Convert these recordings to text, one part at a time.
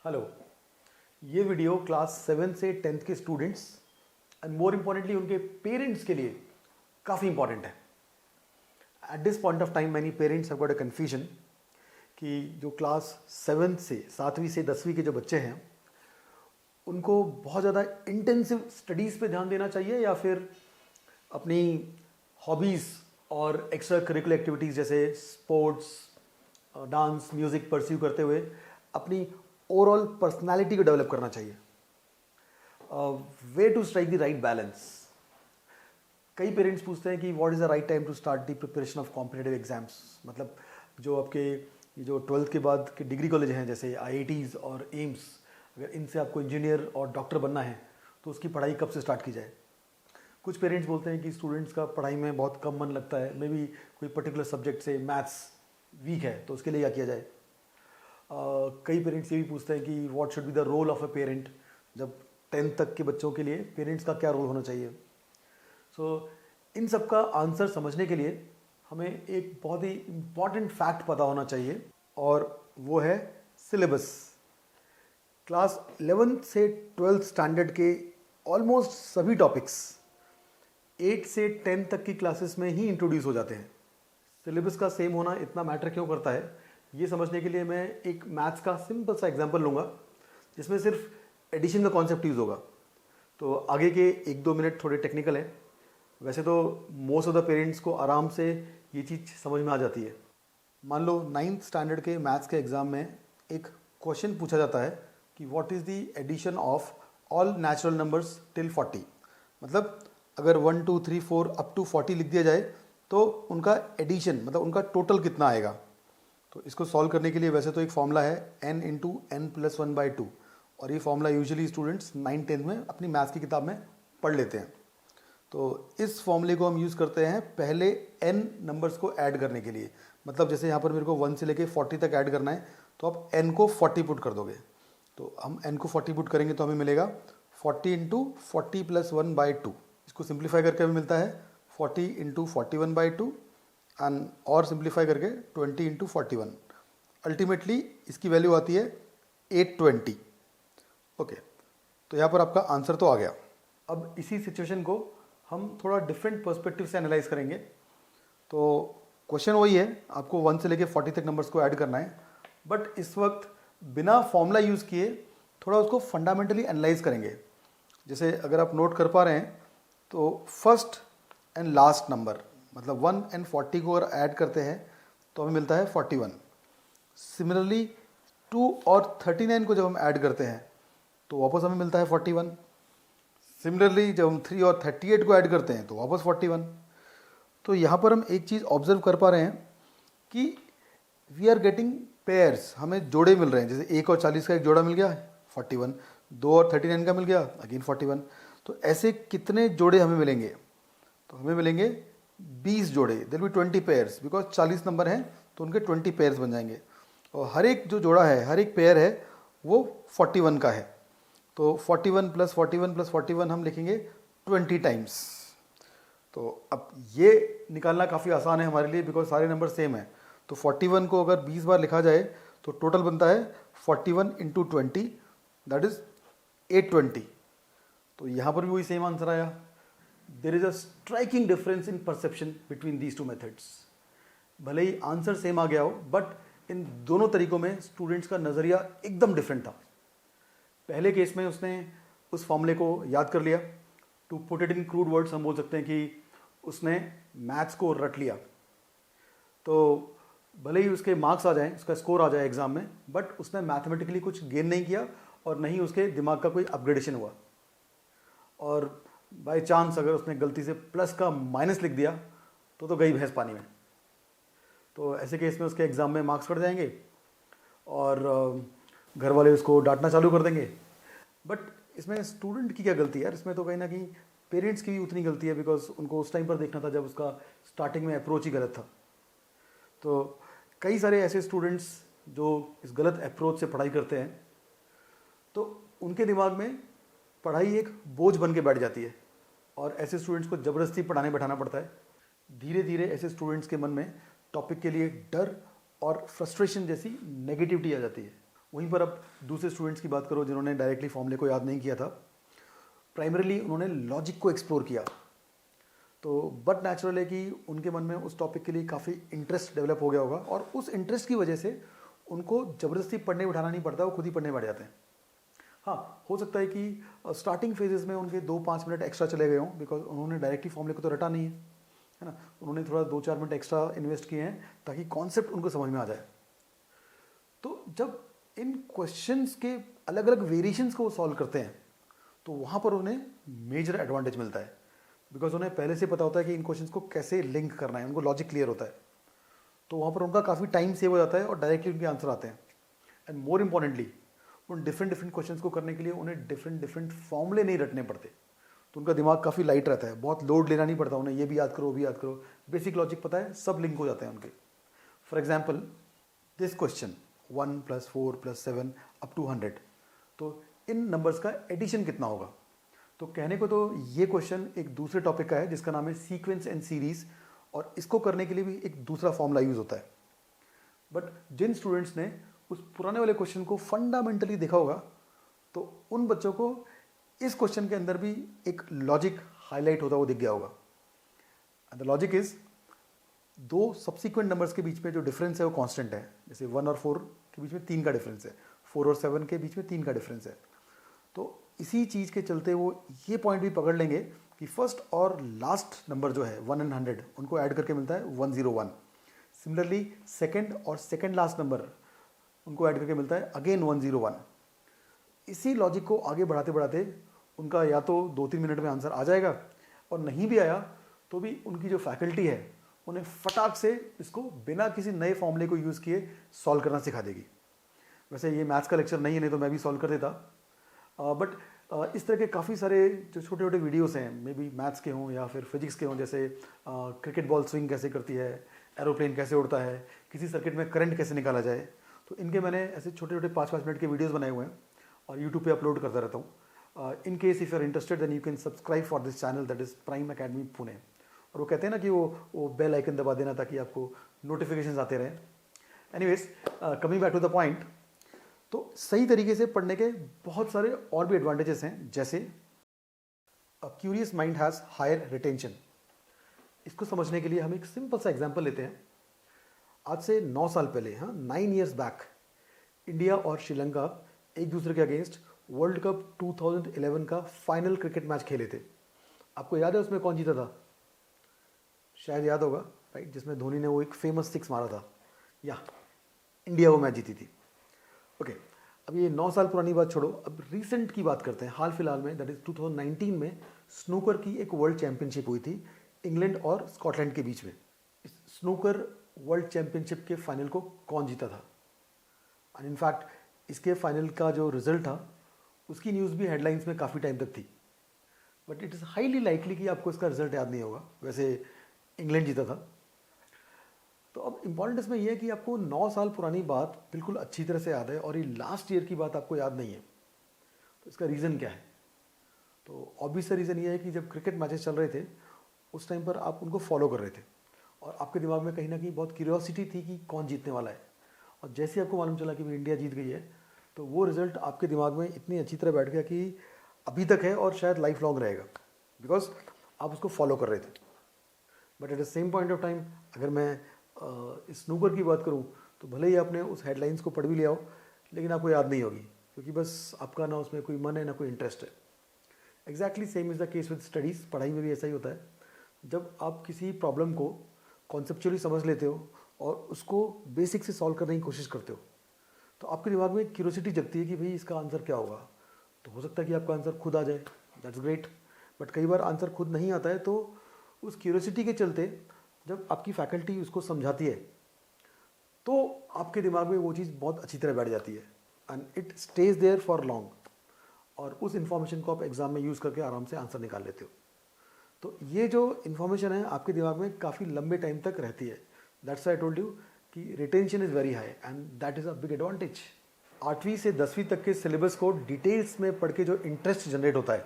Hello. ये video class 7 से 10th के स्टूडेंट्स एंड मोर इम्पॉर्टेंटली उनके पेरेंट्स के लिए काफ़ी इंपॉर्टेंट है। At this point of time many parents have got a confusion कि जो क्लास 7 से 7वीं से 10वीं के जो बच्चे हैं उनको बहुत ज़्यादा इंटेंसिव स्टडीज़ पे ध्यान देना चाहिए या फिर अपनी हॉबीज़ और एक्स्ट्रा करिकुलर एक्टिविटीज़ जैसे स्पोर्ट्स, डांस, म्यूज़िक परस्यू करते हुए अपनी ओवरऑल पर्सनालिटी को डेवलप करना चाहिए। Way to strike the right balance. कई पेरेंट्स पूछते हैं कि what is the right time to start the preparation of competitive exams. मतलब जो आपके ये जो 12th के बाद के डिग्री कॉलेज हैं जैसे IITs और एम्स, अगर इनसे आपको इंजीनियर और डॉक्टर बनना है तो उसकी पढ़ाई कब से स्टार्ट की जाए। कुछ पेरेंट्स बोलते हैं कि स्टूडेंट्स का पढ़ाई में बहुत कम मन लगता है, मे बी कोई पर्टिकुलर सब्जेक्ट से मैथ्स वीक है तो उसके लिए क्या किया जाए। कई पेरेंट्स ये भी पूछते हैं कि what should be the role of a parent. जब 10th तक के बच्चों के लिए पेरेंट्स का क्या रोल होना चाहिए। इन सब का आंसर समझने के लिए हमें एक बहुत ही इम्पॉर्टेंट फैक्ट पता होना चाहिए और वो है सिलेबस। क्लास 11th से 12th स्टैंडर्ड के ऑलमोस्ट सभी टॉपिक्स 8 से 10 तक की क्लासेस में ही इंट्रोड्यूस हो जाते हैं। सिलेबस का सेम होना इतना मैटर क्यों करता है, ये समझने के लिए मैं एक मैथ्स का सिंपल सा एग्जांपल लूँगा जिसमें सिर्फ एडिशन का कॉन्सेप्ट यूज़ होगा। तो आगे के 1-2 मिनट थोड़े टेक्निकल हैं। वैसे तो मोस्ट ऑफ द पेरेंट्स को आराम से ये चीज़ समझ में आ जाती है। मान लो 9th स्टैंडर्ड के मैथ्स के एग्ज़ाम में एक क्वेश्चन पूछा जाता है कि what is the addition of all natural numbers till 40। मतलब अगर 1 2 3 4 अप टू 40 लिख दिया जाए तो उनका एडिशन मतलब उनका टोटल कितना आएगा। तो इसको सॉल्व करने के लिए वैसे तो एक फॉर्मूला है n इंटू एन प्लस 1/2 और ये फॉर्मूला यूजुअली स्टूडेंट्स 9th-10th में अपनी मैथ्स की किताब में पढ़ लेते हैं। तो इस फॉर्मूले को हम यूज़ करते हैं पहले n नंबर्स को ऐड करने के लिए। मतलब जैसे यहाँ पर मेरे को 1 से लेके 40 तक ऐड करना है तो आप n को 40 पुट कर दोगे। तो हम n को 40 पुट करेंगे तो हमें मिलेगा 40 इंटू 40 प्लस 1/2। इसको सिंप्लीफाई करके हमें मिलता है 40 इंटू 41/2 एंड और सिंप्लीफाई करके 20 इंटू 41। अल्टीमेटली इसकी वैल्यू आती है 820। ओके, तो यहाँ पर आपका आंसर तो आ गया। अब इसी सिचुएशन को हम थोड़ा डिफरेंट पर्सपेक्टिव से एनालाइज करेंगे। तो क्वेश्चन वही है, आपको 1 से लेके 40 तक नंबर्स को ऐड करना है, बट इस वक्त बिना फॉर्मूला यूज़ किए थोड़ा उसको फंडामेंटली एनालाइज करेंगे। जैसे अगर आप नोट कर पा रहे हैं तो फर्स्ट एंड लास्ट नंबर मतलब 1 एंड 40 को अगर ऐड करते हैं तो हमें मिलता है 41। सिमिलरली 2 और 39 को जब हम ऐड करते हैं तो वापस हमें मिलता है 41। सिमिलरली जब हम 3 और 38 को ऐड करते हैं तो वापस 41। तो यहाँ पर हम एक चीज़ ऑब्जर्व कर पा रहे हैं कि वी आर गेटिंग पेयर्स, हमें जोड़े मिल रहे हैं। जैसे 1 और 40 का एक जोड़ा मिल गया 41, 2 और 39 का मिल गया अगेन 41। तो ऐसे कितने जोड़े हमें मिलेंगे, तो हमें मिलेंगे 20 जोड़े। There will be 20 pairs because 40 number हैं तो उनके 20 पेयर्स बन जाएंगे और हर एक जो जोड़ा है, हर एक पेयर है वो 41 का है। तो 41 प्लस 41 प्लस 41 हम लिखेंगे 20 टाइम्स। तो अब ये निकालना काफ़ी आसान है हमारे लिए बिकॉज सारे नंबर सेम है। तो 41 को अगर 20 बार लिखा जाए तो टोटल बनता है 41 इंटू 20 दैट इज 820। तो यहाँ पर भी वही सेम आंसर आया। There is a striking difference in perception between these two methods. भले ही आंसर सेम आ गया हो बट इन दोनों तरीकों में स्टूडेंट्स का नज़रिया एकदम डिफरेंट था। पहले केस में उसने उस फॉर्मूले को याद कर लिया। To put it in crude words हम बोल सकते हैं कि उसने मैथ्स को रट लिया। तो भले ही उसके मार्क्स आ जाएं, उसका स्कोर आ जाए एग्जाम में, बट उसने मैथमेटिकली कुछ गेन नहीं किया और नहीं उसके दिमाग का कोई अपग्रेडेशन हुआ। और बाय चांस अगर उसने गलती से प्लस का माइनस लिख दिया तो गई भैंस पानी में। तो ऐसे केस में उसके एग्ज़ाम में मार्क्स कट जाएंगे और घर वाले उसको डांटना चालू कर देंगे। बट इसमें स्टूडेंट की क्या गलती है यार, इसमें तो कहीं ना कहीं पेरेंट्स की भी उतनी गलती है बिकॉज उनको उस टाइम पर देखना था जब उसका स्टार्टिंग में अप्रोच ही गलत था। तो कई सारे ऐसे स्टूडेंट्स जो इस गलत अप्रोच से पढ़ाई करते हैं तो उनके दिमाग में पढ़ाई एक बोझ बन के बैठ जाती है और ऐसे स्टूडेंट्स को ज़बरदस्ती पढ़ाने बैठाना पड़ता है। धीरे धीरे ऐसे स्टूडेंट्स के मन में टॉपिक के लिए डर और फ्रस्ट्रेशन जैसी नेगेटिविटी आ जाती है वहीं पर अब दूसरे स्टूडेंट्स की बात करो जिन्होंने डायरेक्टली फॉर्मूले को याद नहीं किया था, प्राइमरीली उन्होंने लॉजिक को एक्सप्लोर किया, तो बट नेचुरल है कि उनके मन में उस टॉपिक के लिए काफ़ी इंटरेस्ट डेवलप हो गया होगा और उस इंटरेस्ट की वजह से उनको ज़बरदस्ती पढ़ने बिठाना नहीं पड़ता, वो खुद ही पढ़ने बैठ जाते हैं। हाँ, हो सकता है कि स्टार्टिंग फेजेस में उनके 2-5 मिनट एक्स्ट्रा चले गए हों, बिकॉज उन्होंने डायरेक्टली फॉर्मूले को तो रटा नहीं है ना, उन्होंने थोड़ा 2-4 मिनट एक्स्ट्रा इन्वेस्ट किए हैं ताकि कॉन्सेप्ट उनको समझ में आ जाए। तो जब इन क्वेश्चंस के अलग अलग वेरिएशंस को सॉल्व करते हैं तो वहाँ पर उन्हें मेजर एडवांटेज मिलता है, बिकॉज उन्हें पहले से पता होता है कि इन क्वेश्चंस को कैसे लिंक करना है, उनको लॉजिक क्लियर होता है, तो वहाँ पर उनका काफ़ी टाइम सेव हो जाता है और डायरेक्टली उनके आंसर आते हैं। एंड मोर इम्पॉर्टेंटली उन डिफरेंट क्वेश्चंस को करने के लिए उन्हें डिफरेंट फॉर्मूले नहीं रटने पड़ते, तो उनका दिमाग काफ़ी लाइट रहता है, बहुत लोड लेना नहीं पड़ता उन्हें, ये भी याद करो वो भी याद करो, बेसिक लॉजिक पता है, सब लिंक हो जाते हैं उनके। For example this question 1 + 4 + 7 up to 100, तो इन नंबर्स का एडिशन कितना होगा। तो कहने को तो ये क्वेश्चन एक दूसरे टॉपिक का है जिसका नाम है सीक्वेंस एंड सीरीज, और इसको करने के लिए भी एक दूसरा फॉर्मूला यूज़ होता है। बट जिन स्टूडेंट्स ने उस पुराने वाले क्वेश्चन को फंडामेंटली देखा होगा तो उन बच्चों को इस क्वेश्चन के अंदर भी एक लॉजिक हाईलाइट होता हुआ दिख गया होगा। एंड द लॉजिक इज, दो सब्सिक्वेंट नंबर्स के बीच में जो डिफरेंस है वो कांस्टेंट है, जैसे 1 और 4 के बीच में 3 का डिफरेंस है, 4 और 7 के बीच में 3 का डिफरेंस है। तो इसी चीज़ के चलते वो ये पॉइंट भी पकड़ लेंगे कि फर्स्ट और लास्ट नंबर जो है 1 and 100 उनको ऐड करके मिलता है 101। सिमिलरली सेकंड और सेकंड लास्ट नंबर उनको ऐड करके मिलता है अगेन 101। इसी लॉजिक को आगे बढ़ाते बढ़ाते उनका या तो 2-3 मिनट में आंसर आ जाएगा, और नहीं भी आया तो भी उनकी जो फैकल्टी है उन्हें फटाक से इसको बिना किसी नए फॉर्मूले को यूज़ किए सॉल्व करना सिखा देगी। वैसे ये मैथ्स का लेक्चर नहीं है, नहीं तो मैं भी सॉल्व कर देता, बट इस तरह के काफ़ी सारे जो छोटे छोटे वीडियोस हैं, मे बी मैथ्स के हों या फिर फिजिक्स के हों, जैसे क्रिकेट बॉल स्विंग कैसे करती है, एरोप्लेन कैसे उड़ता है, किसी सर्किट में करंट कैसे निकाला जाए, तो इनके मैंने ऐसे छोटे छोटे 5-5 मिनट के वीडियोस बनाए हुए हैं और यूट्यूब पे अपलोड करता रहता हूँ। In case if you are interested then you can subscribe for this channel, that is Prime Academy Pune. और वो कहते हैं ना कि वो बेल आइकन दबा देना ताकि आपको नोटिफिकेशंस आते रहें। Anyways, coming back to the point, तो सही तरीके से पढ़ने के बहुत सारे और भी एडवांटेजेस हैं, जैसे a curious mind has higher retention. इसको समझने के लिए हम एक सिंपल सा एग्जांपल लेते हैं। आज से 9 साल पहले, हाँ 9 ईयर्स बैक, इंडिया और श्रीलंका एक दूसरे के अगेंस्ट वर्ल्ड कप 2011 का फाइनल क्रिकेट मैच खेले थे। आपको याद है उसमें कौन जीता था? शायद याद होगा, राइट, जिसमें धोनी ने वो एक फेमस 6 मारा था, या इंडिया वो मैच जीती थी। ओके, अब ये 9 साल पुरानी बात छोड़ो, अब रिसेंट की बात करते हैं। हाल फिलहाल में, दैट इज़ 2019 में स्नूकर की एक वर्ल्ड चैंपियनशिप हुई थी इंग्लैंड और स्कॉटलैंड के बीच में। इस स्नूकर वर्ल्ड चैंपियनशिप के फाइनल को कौन जीता था? एंड इनफैक्ट इसके फाइनल का जो रिजल्ट था उसकी न्यूज़ भी हेडलाइंस में काफ़ी टाइम तक थी, but it is highly likely कि आपको इसका रिजल्ट याद नहीं होगा। वैसे इंग्लैंड जीता था। तो अब इम्पॉर्टेंट इसमें यह है कि आपको 9 साल पुरानी बात बिल्कुल अच्छी तरह से याद है और ये लास्ट ईयर की बात आपको याद नहीं है। तो इसका रीज़न क्या है? तो ऑब्वियस सा रीज़न ये है कि जब क्रिकेट मैचेस चल रहे थे उस टाइम पर आप उनको फॉलो कर रहे थे और आपके दिमाग में कहीं ना कहीं बहुत क्यूरियोसिटी थी कि कौन जीतने वाला है। और जैसे ही आपको मालूम चला कि भाई इंडिया जीत गई है, तो वो रिज़ल्ट आपके दिमाग में इतनी अच्छी तरह बैठ गया कि अभी तक है और शायद लाइफ लॉन्ग रहेगा, बिकॉज आप उसको फॉलो कर रहे थे। But at the same point of time, अगर मैं स्नूकर की बात करूं तो भले ही आपने उस हेडलाइंस को पढ़ भी लिया हो, लेकिन आपको याद नहीं होगी, क्योंकि बस आपका ना उसमें कोई मन है ना कोई इंटरेस्ट है। Exactly same is the case with studies. पढ़ाई में भी ऐसा ही होता है। जब आप किसी प्रॉब्लम को कॉन्सेप्चुअली समझ लेते हो और उसको बेसिक से सॉल्व करने की कोशिश करते हो, तो आपके दिमाग में एक क्यूरियोसिटी जगती है कि भाई इसका आंसर क्या होगा। तो हो सकता है कि आपका आंसर खुद आ जाए, दैट्स ग्रेट। बट कई बार आंसर खुद नहीं आता है, तो उस क्यूरियोसिटी के चलते जब आपकी फैकल्टी उसको समझाती है तो आपके दिमाग में वो चीज़ बहुत अच्छी तरह बैठ जाती है and it stays there for long, और उस इन्फॉर्मेशन को आप एग्ज़ाम में यूज़ करके आराम से आंसर निकाल लेते हो। तो ये जो इन्फॉर्मेशन है आपके दिमाग में काफ़ी लंबे टाइम तक रहती है। दैट्स आई टोल्ड यू कि retention is very high and that is a big advantage. 8वीं से 10वीं तक के सिलेबस को डिटेल्स में पढ़ के जो इंटरेस्ट जनरेट होता है,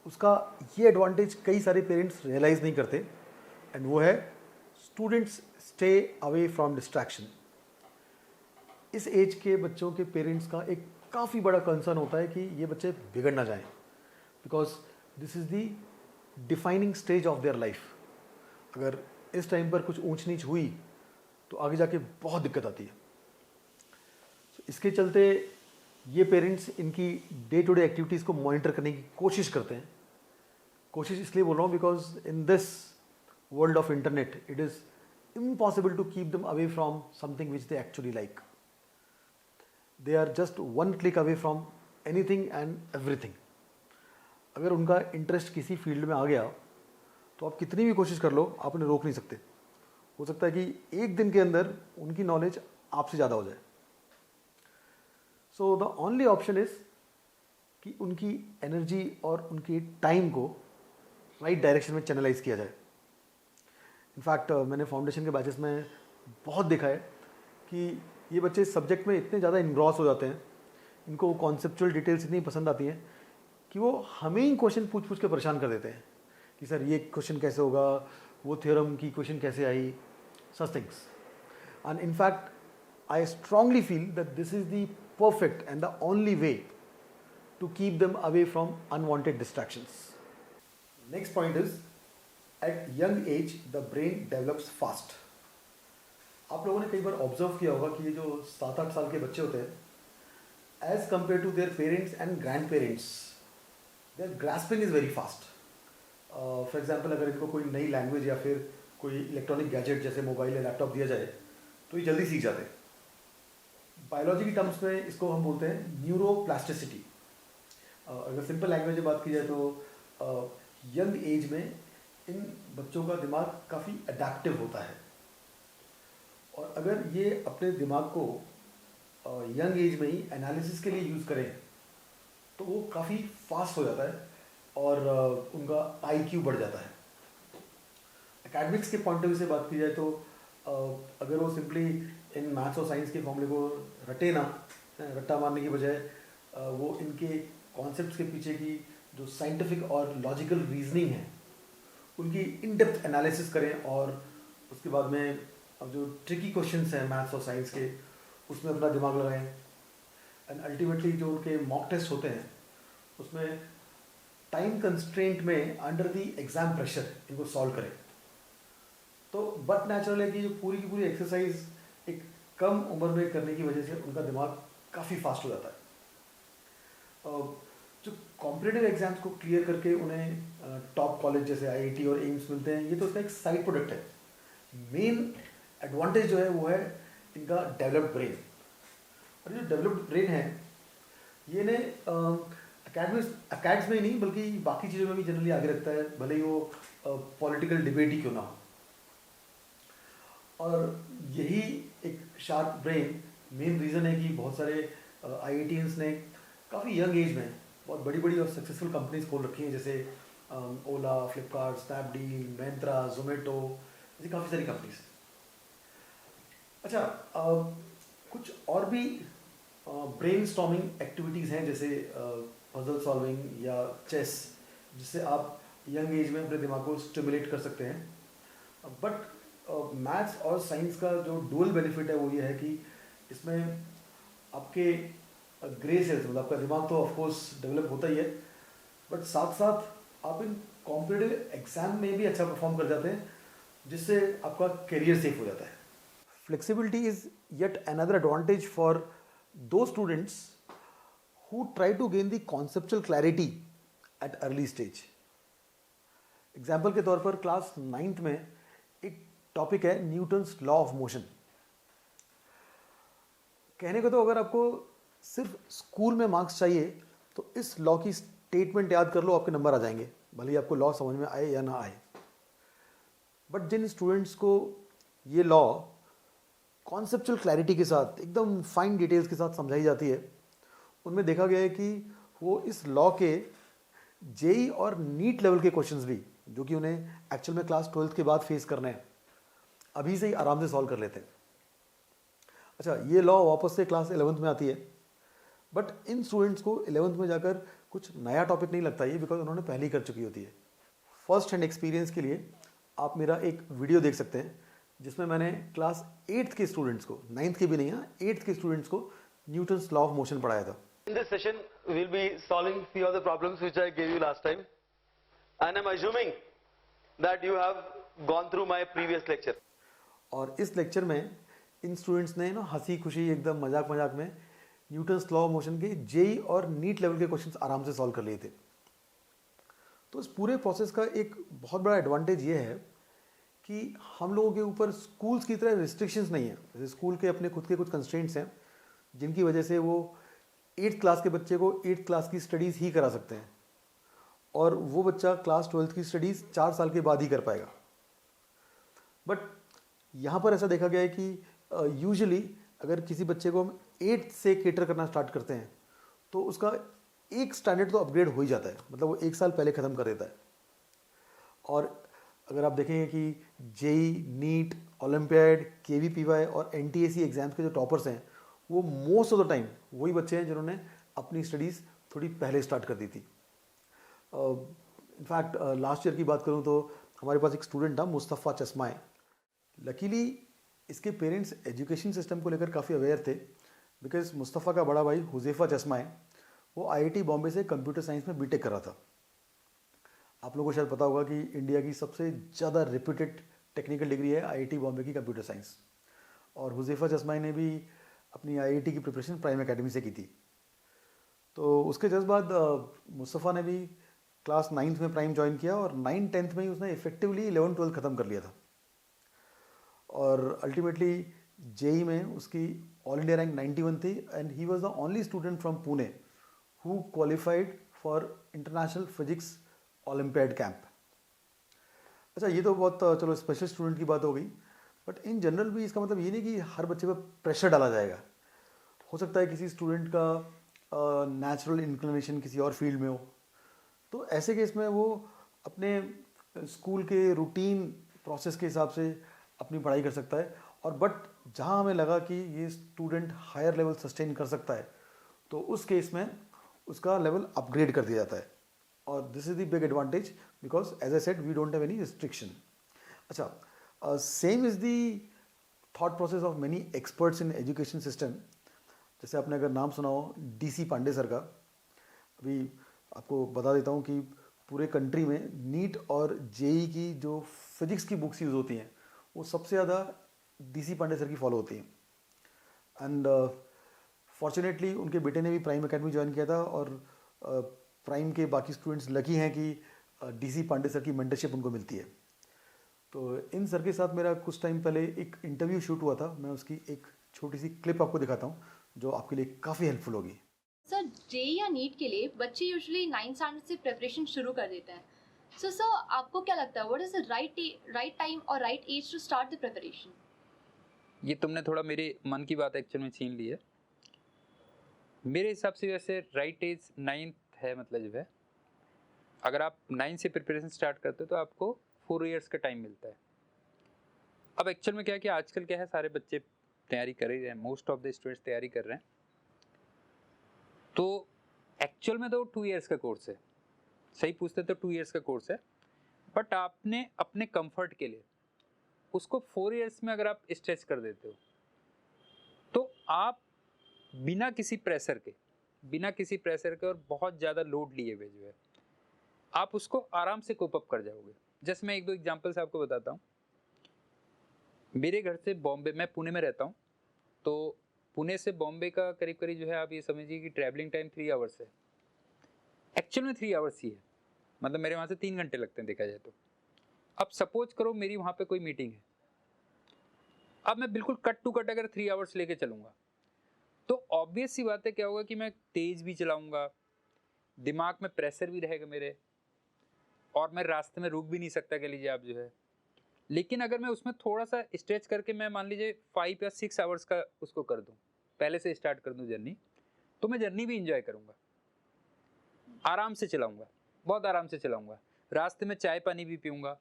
उसका ये एडवांटेज कई सारे पेरेंट्स रियलाइज़ नहीं करते, एंड वो है students stay away from distraction. इस एज के बच्चों के पेरेंट्स का एक काफ़ी बड़ा कंसर्न होता है कि ये बच्चे बिगड़ ना जाएं, because this is the defining stage of their life. अगर इस टाइम पर कुछ ऊंच नीच हुई तो आगे जाके बहुत दिक्कत आती है। इसके चलते ये पेरेंट्स इनकी डे टू डे एक्टिविटीज़ को मॉनिटर करने की कोशिश करते हैं। कोशिश इसलिए बोल रहा हूँ because in this world of internet it is impossible to keep them away from something which they actually like. They are just one click away from anything and everything. अगर उनका इंटरेस्ट किसी फील्ड में आ गया तो आप कितनी भी कोशिश कर लो, आप उन्हें रोक नहीं सकते। हो सकता है कि एक दिन के अंदर उनकी नॉलेज आपसे ज़्यादा हो जाए। So the only option is कि उनकी एनर्जी और उनकी टाइम को राइट डायरेक्शन में चैनलाइज किया जाए। इनफैक्ट मैंने फाउंडेशन के बैचेस में बहुत देखा है कि ये बच्चे इस सब्जेक्ट में इतने ज़्यादा इन्ग्रॉस हो जाते हैं, इनको कॉन्सेप्चुअल डिटेल्स इतनी पसंद आती हैं कि वो हमें ही क्वेश्चन पूछ पूछ के परेशान कर देते हैं कि सर ये क्वेश्चन कैसे होगा, वो थ्योरम की क्वेश्चन कैसे आई, such things. And in fact I strongly feel that this is the perfect and the only way to keep them away from unwanted distractions. Next point is at young age the brain develops fast. आप लोगों ने कई बार observe किया होगा कि ये जो 7-8 साल के बच्चे होते हैं as compare to their parents and grandparents, their grasping is very fast. For example अगर इनको कोई नई लैंग्वेज या फिर कोई इलेक्ट्रॉनिक गैजेट जैसे मोबाइल या लैपटॉप दिया जाए तो ये जल्दी सीख जाते हैं। बायोलॉजी की टर्म्स में इसको हम बोलते हैं न्यूरोप्लास्टिसिटी। अगर सिंपल लैंग्वेज में बात की जाए तो यंग एज में इन बच्चों का दिमाग काफ़ी अडेप्टिव होता है, और अगर ये अपने दिमाग को यंग एज में ही एनालिसिस के लिए यूज़ करें तो वो काफ़ी फास्ट हो जाता है और उनका आईक्यू बढ़ जाता है। एकेडमिक्स के पॉइंट ऑफ व्यू से बात की जाए तो अगर वो सिंपली इन मैथ्स और साइंस के फॉर्मूले को रटे ना, रट्टा मारने की बजाय वो इनके कॉन्सेप्ट्स के पीछे की जो साइंटिफिक और लॉजिकल रीजनिंग है उनकी इन डेप्थ एनालिसिस करें, और उसके बाद में अब जो ट्रिकी क्वेश्चंस हैं मैथ्स और साइंस के उसमें अपना दिमाग लगाएं, एंड अल्टीमेटली जो उनके मॉक टेस्ट होते हैं उसमें टाइम कंस्ट्रेंट में अंडर द एग्जाम प्रेशर इनको सॉल्व करें। तो बट नेचुरल है कि जो पूरी की पूरी एक्सरसाइज एक कम उम्र में करने की वजह से उनका दिमाग काफ़ी फास्ट हो जाता है। जो कॉम्पिटिटिव एग्जाम्स को क्लियर करके उन्हें टॉप कॉलेज जैसे आईआईटी और एम्स मिलते हैं, ये तो उसका एक साइड प्रोडक्ट है। मेन एडवांटेज जो है वो है इनका डेवलप्ड ब्रेन। और जो डेवलप्ड ब्रेन है ये ने अकेडमिक्स में ही नहीं बल्कि बाकी चीज़ों में भी जनरली आगे रखता है, भले ही वो पॉलिटिकल डिबेट ही क्यों ना हो। और यही एक शार्प ब्रेन मेन रीज़न है कि बहुत सारे आईआईटीएंस ने काफ़ी यंग एज में बहुत बड़ी बड़ी और सक्सेसफुल कंपनीज खोल रखी हैं, जैसे ओला, फ्लिपकार्ट, स्नैपडील, मैंत्रा, जोमेटो, ऐसी काफ़ी सारी कंपनीज। अच्छा, कुछ और भी ब्रेनस्टॉर्मिंग एक्टिविटीज़ हैं जैसे पजल सॉल्विंग या चेस, जिससे आप यंग एज में अपने दिमाग को स्टिमुलेट कर सकते हैं। बट मैथ्स और साइंस का जो डुअल बेनिफिट है वो ये है कि इसमें आपके ग्रे सेल्स मतलब आपका दिमाग तो ऑफकोर्स डेवलप होता ही है, बट साथ साथ आप इन कॉम्पिटिटिव एग्जाम में भी अच्छा परफॉर्म कर जाते हैं, जिससे आपका करियर सेफ हो जाता है। Flexibility is yet another advantage for दो students who try to gain the conceptual clarity at early stage. Example के तौर पर क्लास 9th में एक टॉपिक है न्यूटन्स लॉ ऑफ मोशन। कहने को तो अगर आपको सिर्फ स्कूल में मार्क्स चाहिए तो इस लॉ की स्टेटमेंट याद कर लो, आपके नंबर आ जाएंगे, भले ही आपको लॉ समझ में आए या ना आए। बट जिन स्टूडेंट्स को ये लॉ कॉन्सेप्चुअल क्लैरिटी के साथ एकदम फाइन डिटेल्स के साथ समझाई जाती है, उनमें देखा गया है कि वो इस लॉ के जेई और नीट लेवल के क्वेश्चंस भी, जो कि उन्हें एक्चुअल में क्लास 12th के बाद फेस करने हैं, अभी से ही आराम से सॉल्व कर लेते हैं। अच्छा, ये लॉ वापस से क्लास 11th में आती है, बट इन स्टूडेंट्स को 11th में जाकर कुछ नया टॉपिक नहीं लगता, ये बिकॉज उन्होंने पहले ही कर चुकी होती है। फर्स्ट हैंड एक्सपीरियंस के लिए आप मेरा एक वीडियो देख सकते हैं जिसमें मैंने क्लास 8th के स्टूडेंट्स को, 9th के भी नहीं है, 8th के स्टूडेंट्स को न्यूटन्स लॉ ऑफ मोशन पढ़ाया था। In this session, we'll be solving few of the problems which I gave you last time, and I'm assuming that you have gone through my previous lecture. और इस lecture में इन students ने ना हंसी खुशी एकदम मजाक मजाक में न्यूटन्स लॉ ऑफ मोशन के जेई और नीट लेवल के क्वेश्चंस आराम से सॉल्व कर लिए थे। तो इस पूरे प्रोसेस का एक बहुत बड़ा एडवांटेज ये है कि हम लोगों के ऊपर स्कूल्स की तरह रिस्ट्रिक्शंस नहीं है। जैसे स्कूल के अपने खुद के कुछ कंस्ट्रेंट्स हैं जिनकी वजह से वो 8th क्लास के बच्चे को 8th क्लास की स्टडीज़ ही करा सकते हैं और वो बच्चा क्लास 12th की स्टडीज़ 4 साल के बाद ही कर पाएगा। बट यहाँ पर ऐसा देखा गया है कि यूजुअली अगर किसी बच्चे को हम 8th से केटर करना स्टार्ट करते हैं तो उसका एक स्टैंडर्ड तो अपग्रेड हो ही जाता है, मतलब वो 1 साल पहले ख़त्म कर देता है। और अगर आप देखेंगे कि जेई, नीट, ओलंपियाड, केवीपीवाई और एनटीएसी एग्जाम्स के जो टॉपर्स हैं वो मोस्ट ऑफ द टाइम वही बच्चे हैं जिन्होंने अपनी स्टडीज़ थोड़ी पहले स्टार्ट कर दी थी। इनफैक्ट लास्ट ईयर की बात करूं तो हमारे पास एक स्टूडेंट था मुस्तफ़ा चश्माए। लकीली इसके पेरेंट्स एजुकेशन सिस्टम को लेकर काफ़ी अवेयर थे, बिकॉज मुस्तफ़ा का बड़ा भाई हुज़ैफ़ा चश्माए वो आईआईटी बॉम्बे से कंप्यूटर साइंस में बीटेक कर रहा था। आप लोगों को शायद पता होगा कि इंडिया की सबसे ज़्यादा रेप्यूटेड टेक्निकल डिग्री है आईआईटी बॉम्बे की कंप्यूटर साइंस, और हुज़ैफ़ा चश्माई ने भी अपनी आईआईटी की प्रिपरेशन प्राइम एकेडमी से की थी। तो उसके जस्ट बाद मुस्तफ़ा ने भी क्लास 9th में प्राइम ज्वाइन किया और 9th-10th में ही उसने इफेक्टिवली 11th-12th ख़त्म कर लिया था। और अल्टीमेटली जेई में उसकी ऑल इंडिया रैंक 91 थी and he was the only student from Pune who qualified for international physics olympiad camp. अच्छा, ये तो बहुत चलो स्पेशल स्टूडेंट की बात हो गई, बट इन जनरल भी इसका मतलब ये नहीं कि हर बच्चे पर प्रेशर डाला जाएगा। हो सकता है किसी स्टूडेंट का नेचुरल इंक्लिनेशन किसी और फील्ड में हो, तो ऐसे केस में वो अपने स्कूल के रूटीन प्रोसेस के हिसाब से अपनी पढ़ाई कर सकता है। और बट जहाँ हमें लगा कि ये स्टूडेंट हायर लेवल सस्टेन कर सकता है तो उस केस में उसका लेवल अपग्रेड कर दिया जाता है, और this is the big advantage because as I said we don't have any restriction. अच्छा, same is the thought process of many experts in education system. जैसे आपने अगर नाम सुना हो डीसी पांडे सर का, अभी आपको बता देता हूँ कि पूरे कंट्री में नीट और जेई की जो फिजिक्स की बुक्स यूज़ होती हैं वो सबसे ज़्यादा डीसी पांडे सर की फॉलो होती हैं। एंड फॉर्चुनेटली उनके बेटे ने भी प्राइम एकेडमी ज्वाइन किया था, और प्राइम के बाकी स्टूडेंट्स लकी हैं कि डीसी पांडे सर की मेंटरशिप उनको मिलती है। तो इन सर के साथ मेरा कुछ टाइम पहले एक इंटरव्यू शूट हुआ था, मैं उसकी एक छोटी सी क्लिप आपको दिखाता हूँ जो आपके लिए काफ़ी हेल्पफुल होगी। सर, जेई या नीट के लिए बच्चे यूजुअली 9th स्टैंडर्ड से प्रिपरेशन शुरू कर देते हैं। सो सर, आपको क्या लगता है what is the right time और right age to start the preparation? ये तुमने थोड़ा मेरे मन की बात एक्चुअल में छीन ली है। मेरे हिसाब से वैसे राइट एज 9th है, मतलब जो है अगर आप 9 से प्रिपरेशन स्टार्ट करते हो तो आपको 4 इयर्स का टाइम मिलता है। अब एक्चुअल में क्या है कि आजकल क्या है, सारे बच्चे तैयारी कर ही रहे हैं, मोस्ट ऑफ द स्टूडेंट्स तैयारी कर रहे हैं, तो एक्चुअल में तो 2 इयर्स का कोर्स है, सही पूछते तो 2 इयर्स का कोर्स है, बट आपने अपने कंफर्ट के लिए उसको 4 इयर्स में अगर आप स्ट्रेच कर देते हो तो आप बिना किसी प्रेशर के और बहुत ज़्यादा लोड लिए हुए जो है आप उसको आराम से कोप अप कर जाओगे। जैसे मैं 1-2 एग्जांपल्स आपको बताता हूँ। मेरे घर से बॉम्बे, मैं पुणे में रहता हूँ, तो पुणे से बॉम्बे का करीब करीब जो है आप ये समझिए कि ट्रैवलिंग टाइम 3 आवर्स है। एक्चुअल में 3 आवर्स ही है, मतलब मेरे वहाँ से 3 घंटे लगते हैं देखा जाए तो। अब सपोज करो मेरी वहाँ पे कोई मीटिंग है, अब मैं बिल्कुल कट टू कट अगर 3 आवर्स लेके चलूँगा तो ऑब्वियस सी बात है क्या होगा कि मैं तेज़ भी चलाऊँगा, दिमाग में प्रेशर भी रहेगा मेरे, और मैं रास्ते में रुक भी नहीं सकता कह लीजिए आप जो है। लेकिन अगर मैं उसमें थोड़ा सा स्ट्रेच करके मैं मान लीजिए 5 या 6 आवर्स का उसको कर दूं, पहले से स्टार्ट कर दूं जर्नी, तो मैं जर्नी भी इंजॉय करूंगा, आराम से चलाऊंगा, बहुत आराम से चलाऊंगा, रास्ते में चाय पानी भी पीऊंगा।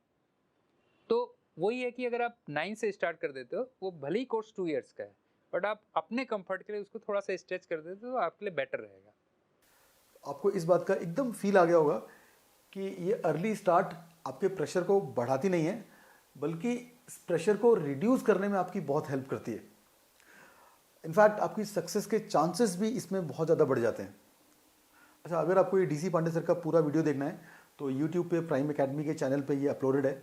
तो वही है कि अगर आप 9 से स्टार्ट कर देते हो, वो भले ही कोर्स 2 इयर्स का है, बट आप अपने कंफर्ट के लिए उसको थोड़ा सा स्ट्रेच कर देते हो तो आपके लिए बेटर रहेगा। आपको इस बात का एकदम फील आ गया होगा कि ये अर्ली स्टार्ट आपके प्रेशर को बढ़ाती नहीं है, बल्कि इस प्रेशर को रिड्यूस करने में आपकी बहुत हेल्प करती है। इनफैक्ट आपकी सक्सेस के चांसेस भी इसमें बहुत ज़्यादा बढ़ जाते हैं। अच्छा, अगर आपको ये DC पांडे सर का पूरा वीडियो देखना है तो यूट्यूब पे प्राइम एकेडमी के चैनल पे ये अपलोडेड है,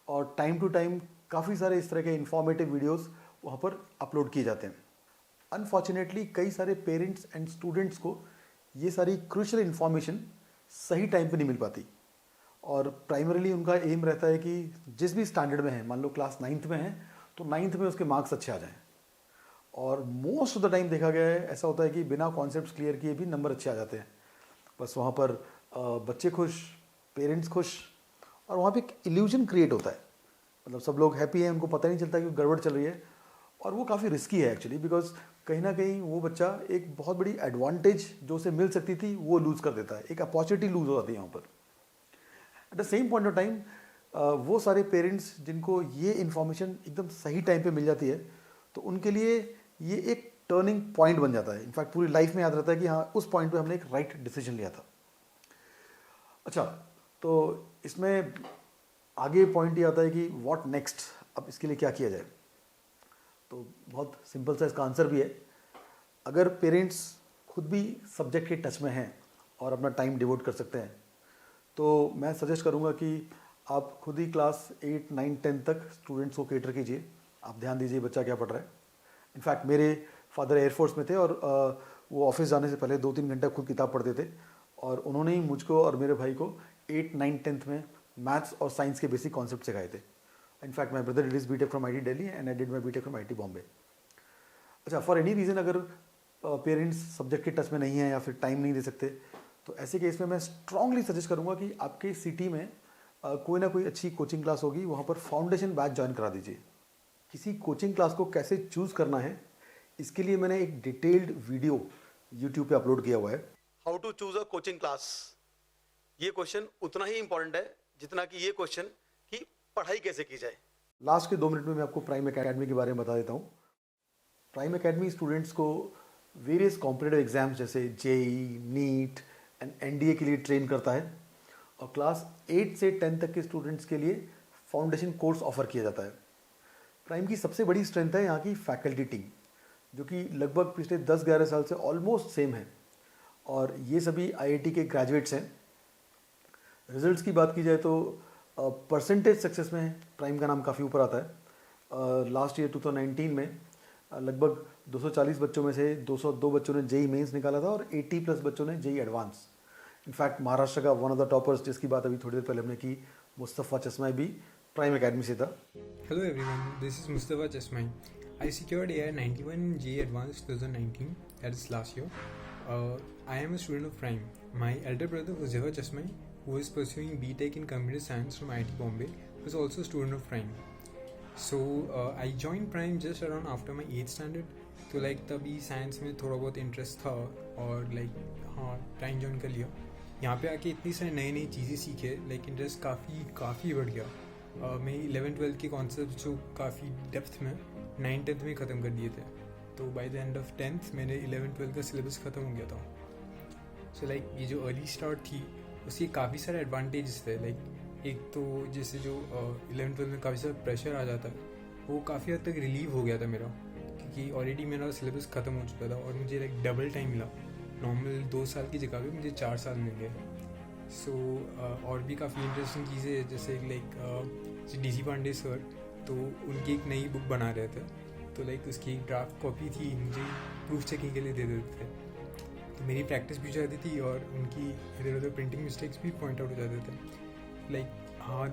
और टाइम टू टाइम काफ़ी सारे इस तरह के इन्फॉर्मेटिव वीडियोस वहाँ पर अपलोड किए जाते हैं। अनफॉर्चुनेटली कई सारे पेरेंट्स एंड स्टूडेंट्स को ये सारी क्रूशियल इन्फॉर्मेशन सही टाइम पे नहीं मिल पाती, और प्राइमरीली उनका एम रहता है कि जिस भी स्टैंडर्ड में है, मान लो क्लास 9th में है तो 9th में उसके मार्क्स अच्छे आ जाएं, और मोस्ट ऑफ द टाइम देखा गया है ऐसा होता है कि बिना कॉन्सेप्ट्स क्लियर किए भी नंबर अच्छे आ जाते हैं। बस वहाँ पर बच्चे खुश, पेरेंट्स खुश, और वहाँ पे एक इल्यूजन क्रिएट होता है। मतलब सब लोग हैप्पी हैं, उनको पता नहीं चलता कि गड़बड़ चल रही है, और वो काफ़ी रिस्की है एक्चुअली, बिकॉज कहीं ना कहीं वो बच्चा एक बहुत बड़ी एडवांटेज जो उसे मिल सकती थी वो लूज़ कर देता है, एक अपॉर्चुनिटी लूज़ हो जाती है वहाँ पर। At the same point of time वो सारे पेरेंट्स जिनको ये इन्फॉर्मेशन एकदम सही टाइम पे मिल जाती है, तो उनके लिए ये एक टर्निंग पॉइंट बन जाता है। इनफैक्ट पूरी लाइफ में याद रहता है कि हाँ, उस पॉइंट पे हमने एक राइट डिसीजन लिया था। अच्छा, तो इसमें आगे पॉइंट ये आता है कि व्हाट नेक्स्ट, अब इसके लिए क्या किया जाए। तो बहुत सिंपल सा इसका आंसर भी है। अगर पेरेंट्स खुद भी सब्जेक्ट के टच में हैं और अपना टाइम डिवोट कर सकते हैं, तो मैं सजेस्ट करूंगा कि आप खुद ही क्लास 8, 9, 10 तक स्टूडेंट्स को केटर कीजिए। आप ध्यान दीजिए बच्चा क्या पढ़ रहा है। इनफैक्ट मेरे फादर एयरफोर्स में थे, और वो ऑफिस जाने से पहले 2-3 घंटा खुद किताब पढ़ते थे, और उन्होंने ही मुझको और मेरे भाई को 8, 9, 10th में मैथ्स और साइंस के बेसिक कॉन्सेप्ट सिखाए थे। In fact my brother did his BTech from IIT Delhi and I did my BTech from IIT Bombay. अच्छा, फॉर एनी रीज़न अगर पेरेंट्स सब्जेक्ट के टच में नहीं है या फिर टाइम नहीं दे सकते, तो ऐसे केस में मैं स्ट्रांगली सजेस्ट करूँगा कि आपके सिटी में कोई ना कोई अच्छी कोचिंग क्लास होगी, वहाँ पर फाउंडेशन बैच ज्वाइन करा दीजिए। किसी कोचिंग क्लास को कैसे चूज़ करना है, इसके लिए मैंने एक डिटेल्ड वीडियो यूट्यूब पे अपलोड किया हुआ है। How to choose a coaching class. ये क्वेश्चन उतना ही इंपॉर्टेंट है जितना कि ये क्वेश्चन कि पढ़ाई कैसे की जाए। लास्ट के 2 मिनट में मैं आपको प्राइम एकेडमी के बारे में बता देता हूँ। प्राइम एकेडमी स्टूडेंट्स को वेरियस कॉम्पिटिटिव एग्जाम्स जैसे JEE, नीट एंड NDA के लिए ट्रेन करता है, और क्लास 8 से 10 तक के स्टूडेंट्स के लिए फाउंडेशन कोर्स ऑफर किया जाता है। प्राइम की सबसे बड़ी स्ट्रेंथ है यहाँ की फैकल्टी टीम, जो कि लगभग पिछले 10-11 साल से ऑलमोस्ट सेम है, और ये सभी IIT के ग्रेजुएट्स हैं। रिजल्ट्स की बात की जाए तो परसेंटेज सक्सेस में प्राइम का नाम काफ़ी ऊपर आता है। लास्ट ईयर 2019 में लगभग 240 बच्चों में से 202 बच्चों ने JEE मेंस निकाला था, और 80+ बच्चों ने JEE एडवांस। इनफैक्ट महाराष्ट्र का वन ऑफ द टॉपर्स, जिसकी बात अभी थोड़ी देर पहले हमने की, मुस्तफ़ा चश्माई, भी प्राइम एकेडमी से था। Hello everyone, this is Mustafa Chasmai. I secured AI 91 in JEE Advanced 2019, that is last year. I am a student of Prime. My elder brother Huzefa Chasmai, who is pursuing BTech in Computer Science from IIT Bombay, was also a student of Prime. So I joined Prime just around after my 8th standard. तो like तभी science में थोड़ा बहुत interest था, और like हाँ time join कर लिया। यहाँ पे आके इतनी सारी नई नई चीज़ें सीखे, लाइक इंटरेस्ट काफ़ी बढ़ गया। मैं 11th-12th के कॉन्सेप्ट जो काफ़ी डेप्थ में 9th-10th में ख़त्म कर दिए थे, तो by the end of 10th मैंने 11th-12th का सिलेबस ख़त्म हो गया था। सो लाइक ये जो अर्ली स्टार्ट थी उसके काफ़ी सारे एडवांटेजेस थे। लाइक एक तो जैसे जो 11th-12th में काफ़ी सारा प्रेशर आ जाता है, वो काफ़ी हद तक रिलीव हो गया था मेरा, क्योंकि ऑलरेडी मेरा सिलेबस ख़त्म हो चुका था, और मुझे लाइक डबल टाइम मिला। नॉर्मल 2 साल की जगह पे मुझे 4 साल मिल गए। सो और भी काफ़ी इंटरेस्टिंग चीज़ें, जैसे लाइक DC पांडे सर, तो उनकी एक नई बुक बना रहे थे, तो लाइक उसकी एक ड्राफ्ट कॉपी थी, मुझे प्रूफ चेकिंग के लिए दे देते थे, तो मेरी प्रैक्टिस भी हो जाती थी, और उनकी इधर उधर प्रिंटिंग मिस्टेक्स भी पॉइंट आउट हो जाते थे। लाइक हाँ,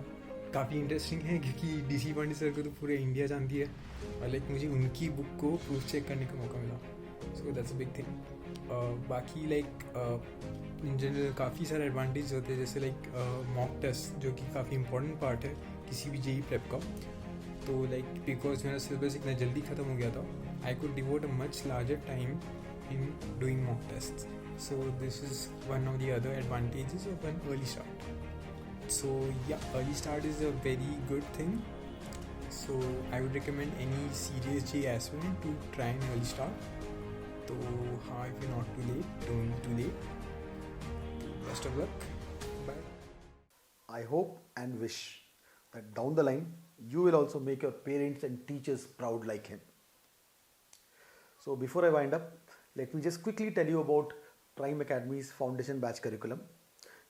काफ़ी इंटरेस्टिंग है, क्योंकि DC पांडे सर को तो पूरे इंडिया जानती है, और लाइक मुझे उनकी बुक को प्रूफ चेक करने का मौका मिला। So that's a big thing. बाकी लाइक इन जनरल काफ़ी सारे एडवांटेज होते हैं, जैसे लाइक मॉक टेस्ट, जो कि काफ़ी इंपॉर्टेंट पार्ट है किसी भी JEE प्रेप का। तो लाइक बिकॉज मेरा सिलेबस इतना जल्दी ख़त्म हो गया था, I could devote a much larger time in doing mock test. So this is one of the other advantages of an early start. So yeah, early start is a very good thing. So I would recommend any serious JEE aspirant to try an early start. So if you're not too late, don't be too late. Best of luck. Bye. I hope and wish that down the line you will also make your parents and teachers proud like him. So before I wind up, let me just quickly tell you about Prime Academy's Foundation Batch curriculum.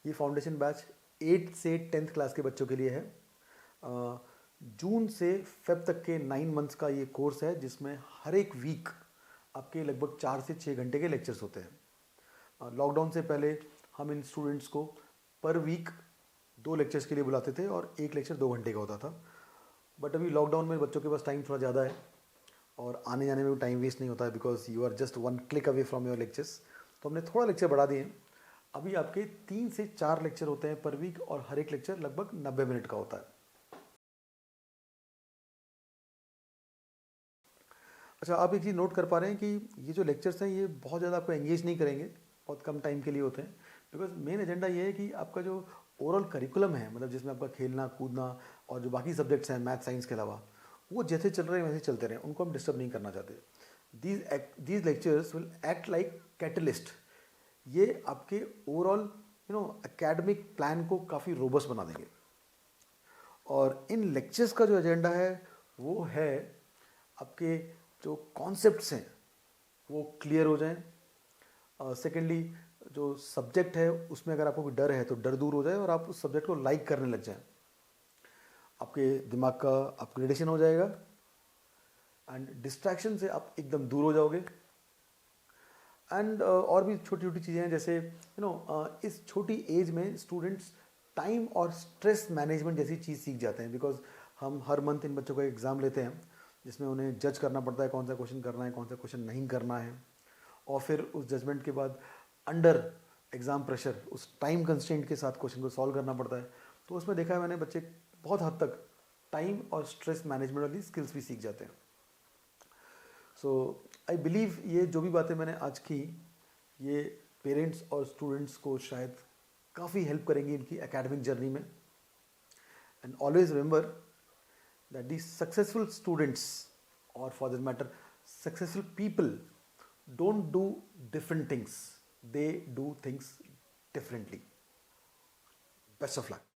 ये foundation batch 8th से 10th class के बच्चों के लिए है. जून से Feb तक के 9 मंथ्स का ये कोर्स है, जिसमें हर एक वीक आपके लगभग 4 से 6 घंटे के लेक्चर्स होते हैं. लॉकडाउन से पहले हम इन स्टूडेंट्स को पर वीक 2 लेक्चर्स के लिए बुलाते थे और एक लेक्चर 2 घंटे का होता था. बट अभी लॉकडाउन में बच्चों के पास टाइम थोड़ा ज़्यादा है और आने जाने में भी टाइम वेस्ट नहीं होता है, because you are just 1 click away from your lectures. तो हमने थोड़ा लेक्चर बढ़ा दिए हैं. अभी आपके 3 से 4 लेक्चर होते हैं पर वीक और हर एक लेक्चर लगभग 90 मिनट का होता है. अच्छा, आप एक चीज़ नोट कर पा रहे हैं कि ये जो लेक्चर्स हैं ये बहुत ज़्यादा आपको एंगेज नहीं करेंगे, बहुत कम टाइम के लिए होते हैं. बिकॉज मेन एजेंडा ये है कि आपका जो ओवरऑल करिकुलम है, मतलब जिसमें आपका खेलना कूदना और जो बाकी सब्जेक्ट्स हैं मैथ साइंस के अलावा, वो जैसे चल रहे हैं वैसे चलते रहें, उनको हम डिस्टर्ब नहीं करना चाहते. These lectures will act like catalyst. ये आपके ओवरऑल एकेडमिक प्लान को काफ़ी रोबस्ट बना देंगे. और इन लेक्चर्स का जो एजेंडा है वो है आपके जो कॉन्सेप्ट्स हैं वो क्लियर हो जाएं. सेकेंडली जो सब्जेक्ट है उसमें अगर आपको कोई डर है तो डर दूर हो जाए और आप उस सब्जेक्ट को लाइक करने लग जाएं. आपके दिमाग का अपग्रेडेशन हो जाएगा एंड डिस्ट्रैक्शन से आप एकदम दूर हो जाओगे. एंड और भी छोटी छोटी चीज़ें हैं, जैसे इस छोटी एज में स्टूडेंट्स टाइम और स्ट्रेस मैनेजमेंट जैसी चीज़ सीख जाते हैं. बिकॉज हम हर मंथ इन बच्चों का एग्ज़ाम लेते हैं जिसमें उन्हें जज करना पड़ता है कौन सा क्वेश्चन करना है, कौन सा क्वेश्चन नहीं करना है. और फिर उस जजमेंट के बाद अंडर एग्ज़ाम प्रेशर उस टाइम कंस्ट्रेंट के साथ क्वेश्चन को सॉल्व करना पड़ता है. तो उसमें देखा है मैंने बच्चे बहुत हद तक टाइम और स्ट्रेस मैनेजमेंट वाली स्किल्स भी सीख जाते हैं. सो आई बिलीव ये जो भी बातें मैंने आज की ये पेरेंट्स और स्टूडेंट्स को शायद काफ़ी हेल्प करेंगी इनकी एकेडमिक जर्नी में. And always remember that these successful students, or for that matter successful people, don't do different things, they do things differently. Best of luck.